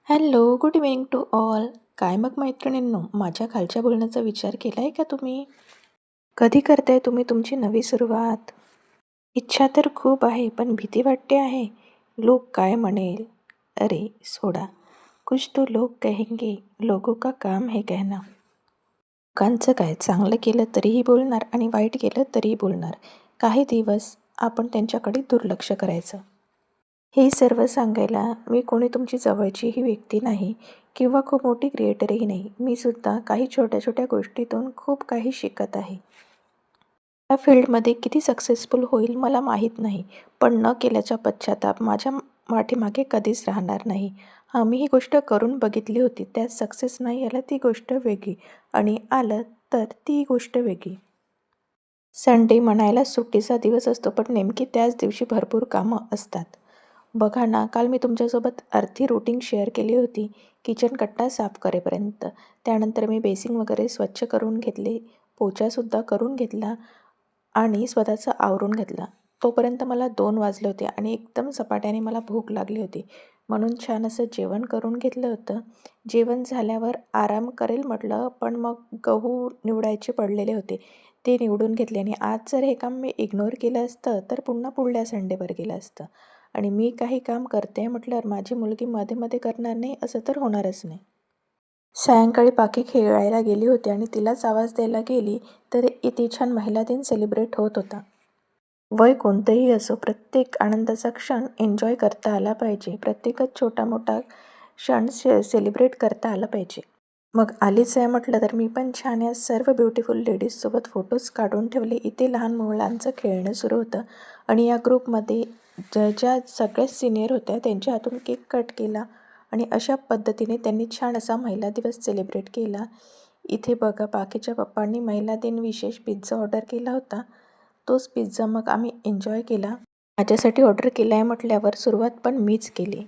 Hello, good evening to all. काय मग मैत्रिणींनो, माझ्या खालच्या बोलण्याचा विचार केला आहे का तुम्ही? कधी करताय तुम्ही तुमची नवी सुरुवात? इच्छा तर खूप आहे, पण भीती वाटते आहे. लोक काय म्हणेल? अरे सोडा, कुछ तो लोग कहेंगे, लोगों का काम है कहना. लोकांचं काय, चांगलं केलं तरीही बोलणार आणि वाईट केलं तरीही बोलणार. काही दिवस आपण त्यांच्याकडे दुर्लक्ष करायचं. हे सर्व सांगायला मी कोणी तुमची जवळचीही व्यक्ती नाही किंवा खूप मोठी क्रिएटरही नाही. मी सुद्धा काही छोट्या छोट्या गोष्टीतून खूप काही शिकत आहे. या फील्डमध्ये किती सक्सेसफुल होईल मला माहीत नाही, पण न केल्याचा पश्चाताप माझ्या पाठीमागे कधीच राहणार नाही. मी ही गोष्ट करून बघितली होती, त्यात सक्सेस नाही आलं ती गोष्ट वेगळी, आणि आलं तर ती गोष्ट वेगळी. संडे म्हणायला सुट्टीचा दिवस असतो, पण नेमकी त्याच दिवशी भरपूर कामं असतात. बघा ना, काल मी तुमच्यासोबत अर्धी रुटीन शेअर केली होती, किचन कट्टा साफ करेपर्यंत. त्यानंतर मी बेसिन वगैरे स्वच्छ करून घेतले, पोछासुद्धा करून घेतला आणि स्वतःचं आवरून घेतला. तोपर्यंत मला 2 वाजले होते आणि एकदम सपाट्याने मला भूक लागली होती. म्हणून छान असं जेवण करून घेतलं होतं. जेवण झाल्यावर आराम करेल म्हटलं, पण मग गहू निवडायचे पडलेले होते. ते निवडून घेतले आणि आज जर हे काम मी इग्नोर केलं असतं, तर पुन्हा पुढल्या संडेवर गेलं असतं. आणि मी काही काम करते म्हटल्यावर माझी मुलगी मध्ये-मध्ये करणार नाही असं तर होणारच नाही. सायंकाळी पाकी खेळायला गेली होती आणि तिलाच आवाज द्यायला गेली, तर इथे छान महिला दिन सेलिब्रेट होत होता. वय कोणतंही असो, प्रत्येक आनंदाचा क्षण एन्जॉय करता आला पाहिजे. प्रत्येकच छोटा-मोठा क्षण सेलिब्रेट करता आला पाहिजे. मग आलीच आहे म्हटलं तर मी पण छान या सर्व ब्युटिफुल लेडीजसोबत फोटोज काढून ठेवले. इथे लहान मुलांचं खेळणं सुरू होतं आणि या ग्रुपमध्ये ज्या सगळ्यात सिनियर होत्या त्यांच्या हातून केक कट केला आणि अशा पद्धतीने त्यांनी छान असा महिला दिवस सेलिब्रेट केला. इथे बघा, बाकीच्या पप्पांनी महिला दिन विशेष पिझ्झा ऑर्डर केला होता. तोच पिझ्झा मग आम्ही एन्जॉय केला. माझ्यासाठी ऑर्डर केला आहे म्हटल्यावर सुरुवात पण मीच केली.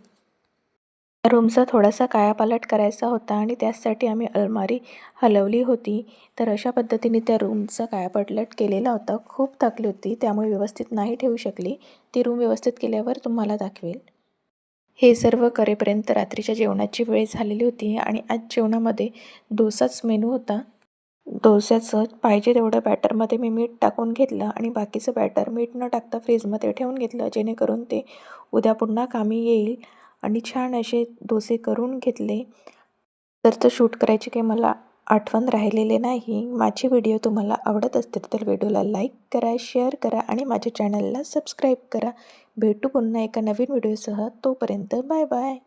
रूमचा थोडासा कायापालट करायचा होता आणि त्यासाठी आम्ही अलमारी हलवली होती. तर अशा पद्धतीने त्या रूमचा कायापालट केलेला होता. खूप थकली होती, त्यामुळे व्यवस्थित नाही ठेवू शकली. ती रूम व्यवस्थित केल्यावर तुम्हाला दाखवेल. हे सर्व करेपर्यंत रात्रीच्या जेवणाची वेळ झालेली होती आणि आज जेवणामध्ये डोसाच मेनू होता. डोस्याचं पाहिजे तेवढं बॅटरमध्ये मी मीठ टाकून घेतलं आणि बाकीचं बॅटर मीठ न टाकता फ्रीजमध्ये ठेवून घेतलं, जेणेकरून ते उद्या पुन्हा कामी येईल. आणि छान असे डोसे करून घेतले. तर शूट करायची काही मला आठवण राहिलेले नाही. माझे व्हिडिओ तुम्हाला आवडत असतील तर व्हिडिओला लाईक करा, शेअर करा आणि माझ्या चॅनलला सबस्क्राईब करा. भेटू पुन्हा एका नवीन व्हिडिओसह. तोपर्यंत बाय बाय.